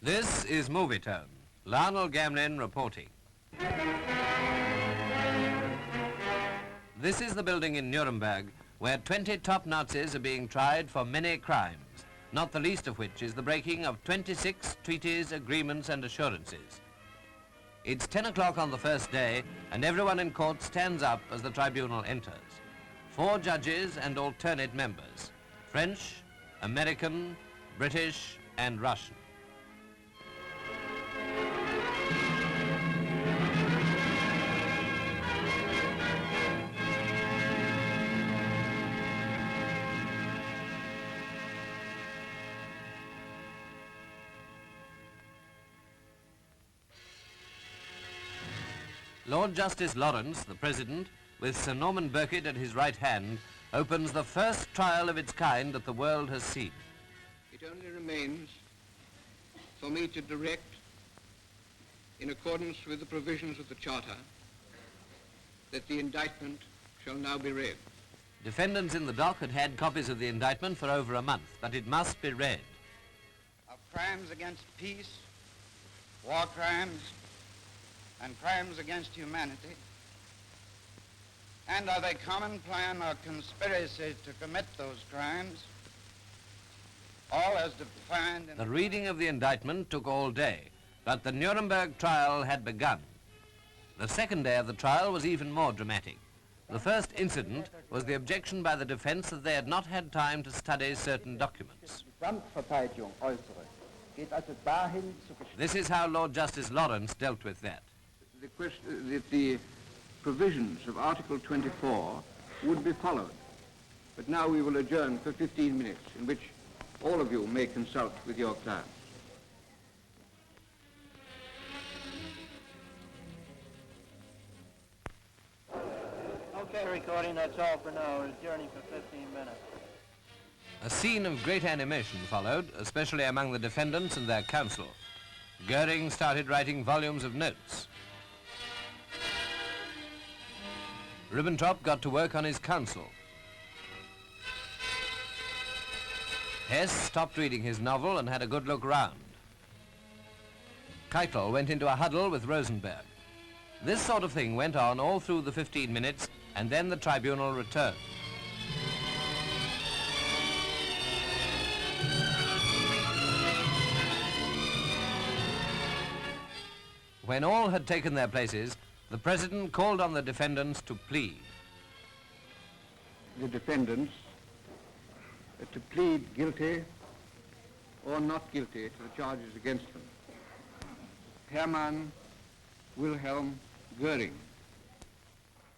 This is Movietone. Lionel Gamlin reporting. This is the building in Nuremberg where 20 top Nazis are being tried for many crimes, not the least of which is the breaking of 26 treaties, agreements and assurances. It's 10 o'clock on the first day and everyone in court stands up as the tribunal enters. 4 judges and alternate members, French, American, British and Russian. Lord Justice Lawrence, the President, with Sir Norman Birkett at his right hand, opens the first trial of its kind that the world has seen. It only remains for me to direct, in accordance with the provisions of the Charter, that the indictment shall now be read. Defendants in the dock had had copies of the indictment for over a month, but it must be read. Of crimes against peace, war crimes, and crimes against humanity, and of a common plan or conspiracy to commit those crimes, all as defined in... The reading of the indictment took all day, but the Nuremberg trial had begun. The second day of the trial was even more dramatic. The first incident was the objection by the defense that they had not had time to study certain documents. This is how Lord Justice Lawrence dealt with that. The provisions of Article 24 would be followed. But now we will adjourn for 15 minutes in which all of you may consult with your clients. Okay, recording, that's all for now. We're adjourning for 15 minutes. A scene of great animation followed, especially among the defendants and their counsel. Goering started writing volumes of notes. Ribbentrop got to work on his counsel. Hess stopped reading his novel and had a good look round. Keitel went into a huddle with Rosenberg. This sort of thing went on all through the 15 minutes, and then the tribunal returned. When all had taken their places, the President called on the defendants to plead. The defendants to plead guilty or not guilty to the charges against them. Hermann Wilhelm Goering.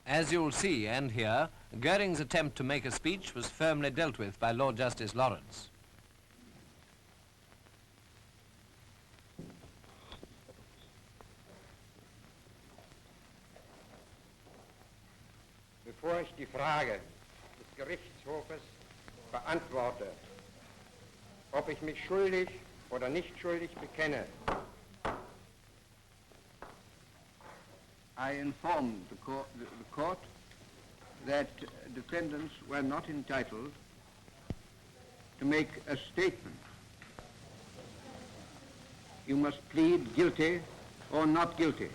As you'll see and hear, Goering's attempt to make a speech was firmly dealt with by Lord Justice Lawrence. Bevor ich die Frage des Gerichtshofes beantworte, ob ich mich schuldig oder nicht schuldig bekenne, I informed the court that defendants were not entitled to make a statement. You must plead guilty or not guilty.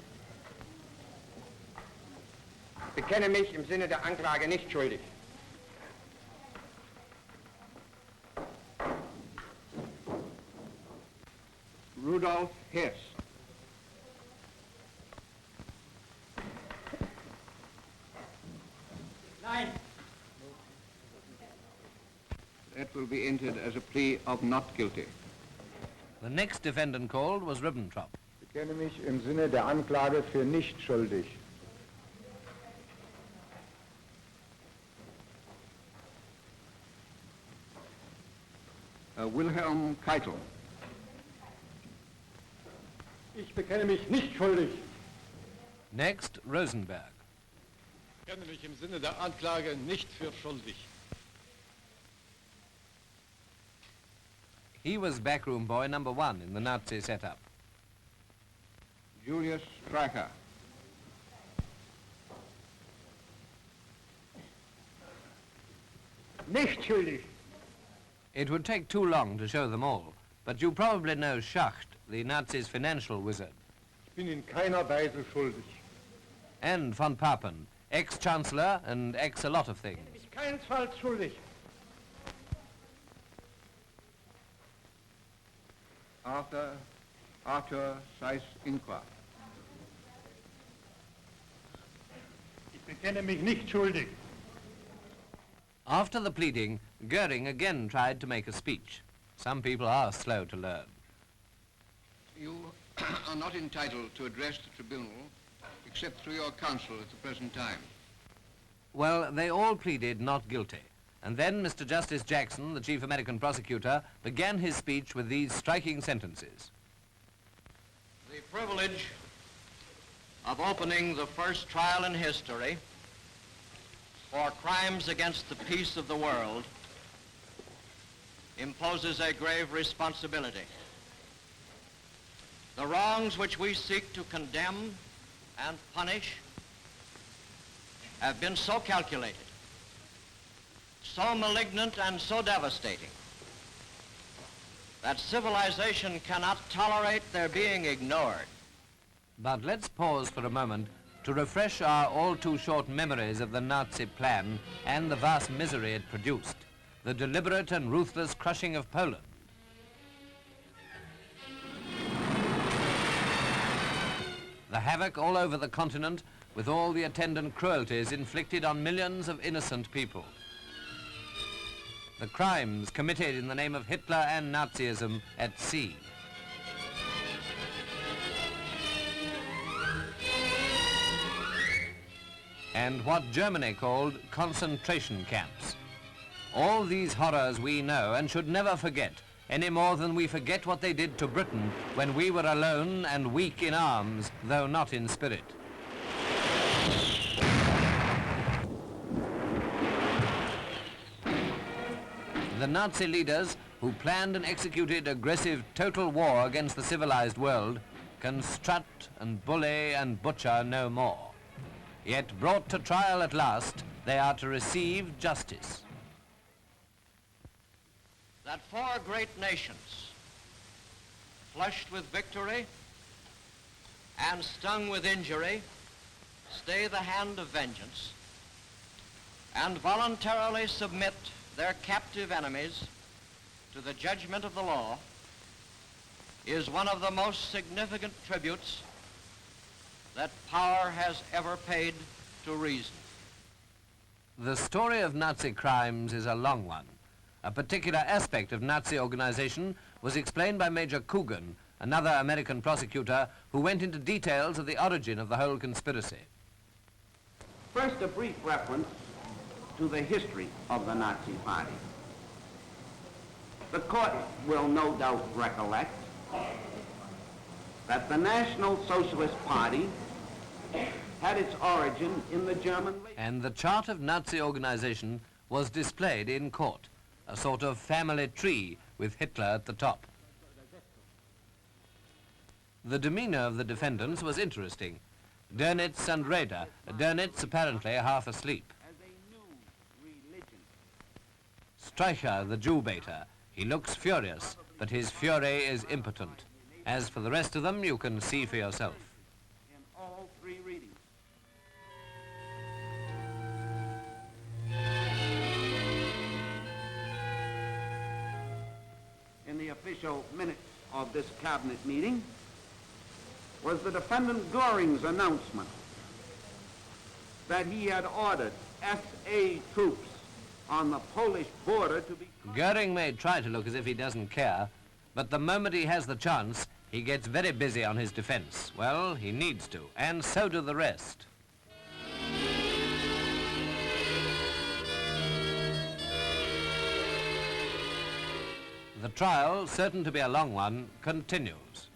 bekenne mich im Sinne der Anklage nicht schuldig. Rudolf Hess. Nein. That will be entered as a plea of not guilty. The next defendant called was Ribbentrop. Ich bekenne mich im Sinne der Anklage für nicht schuldig. Wilhelm Keitel. Ich bekenne mich nicht schuldig. Next, Rosenberg. Ich bekenne mich im Sinne der Anklage nicht für schuldig. He was backroom boy number 1 in the Nazi setup. Julius Streicher. Nicht schuldig. It would take too long to show them all, but you probably know Schacht, the Nazis' financial wizard. Ich bin in keiner Weise schuldig. And von Papen, ex-chancellor and ex-a-lot of things. Ich bin keinesfalls schuldig. Arthur Seyss Inquart. Ich bekenne mich nicht schuldig. After the pleading, Goering again tried to make a speech. Some people are slow to learn. You are not entitled to address the tribunal except through your counsel at the present time. Well, they all pleaded not guilty. And then Mr. Justice Jackson, the chief American prosecutor, began his speech with these striking sentences. The privilege of opening the first trial in history for crimes against the peace of the world imposes a grave responsibility. The wrongs which we seek to condemn and punish have been so calculated, so malignant and so devastating that civilization cannot tolerate their being ignored. But let's pause for a moment to refresh our all too short memories of the Nazi plan and the vast misery it produced, the deliberate and ruthless crushing of Poland. The havoc all over the continent with all the attendant cruelties inflicted on millions of innocent people. The crimes committed in the name of Hitler and Nazism at sea. And what Germany called concentration camps. All these horrors we know and should never forget, any more than we forget what they did to Britain when we were alone and weak in arms, though not in spirit. The Nazi leaders who planned and executed aggressive total war against the civilized world can strut and bully and butcher no more. Yet brought to trial at last, they are to receive justice. That four great nations, flushed with victory and stung with injury, stay the hand of vengeance and voluntarily submit their captive enemies to the judgment of the law is one of the most significant tributes that power has ever paid to reason. The story of Nazi crimes is a long one. A particular aspect of Nazi organization was explained by Major Coogan, another American prosecutor, who went into details of the origin of the whole conspiracy. First, a brief reference to the history of the Nazi Party. The court will no doubt recollect that the National Socialist Party had its origin in the German... And the chart of Nazi organization was displayed in court, a sort of family tree with Hitler at the top. The demeanor of the defendants was interesting. Donitz and Raeder, Donitz apparently half asleep. Streicher, the Jew-baiter, he looks furious, but his fury is impotent. As for the rest of them, you can see for yourself. In all three readings. In the official minutes of this cabinet meeting was the defendant Goering's announcement that he had ordered SA troops on the Polish border to be... Goering may try to look as if he doesn't care, but the moment he has the chance, he gets very busy on his defense. Well, he needs to, and so do the rest. The trial, certain to be a long one, continues.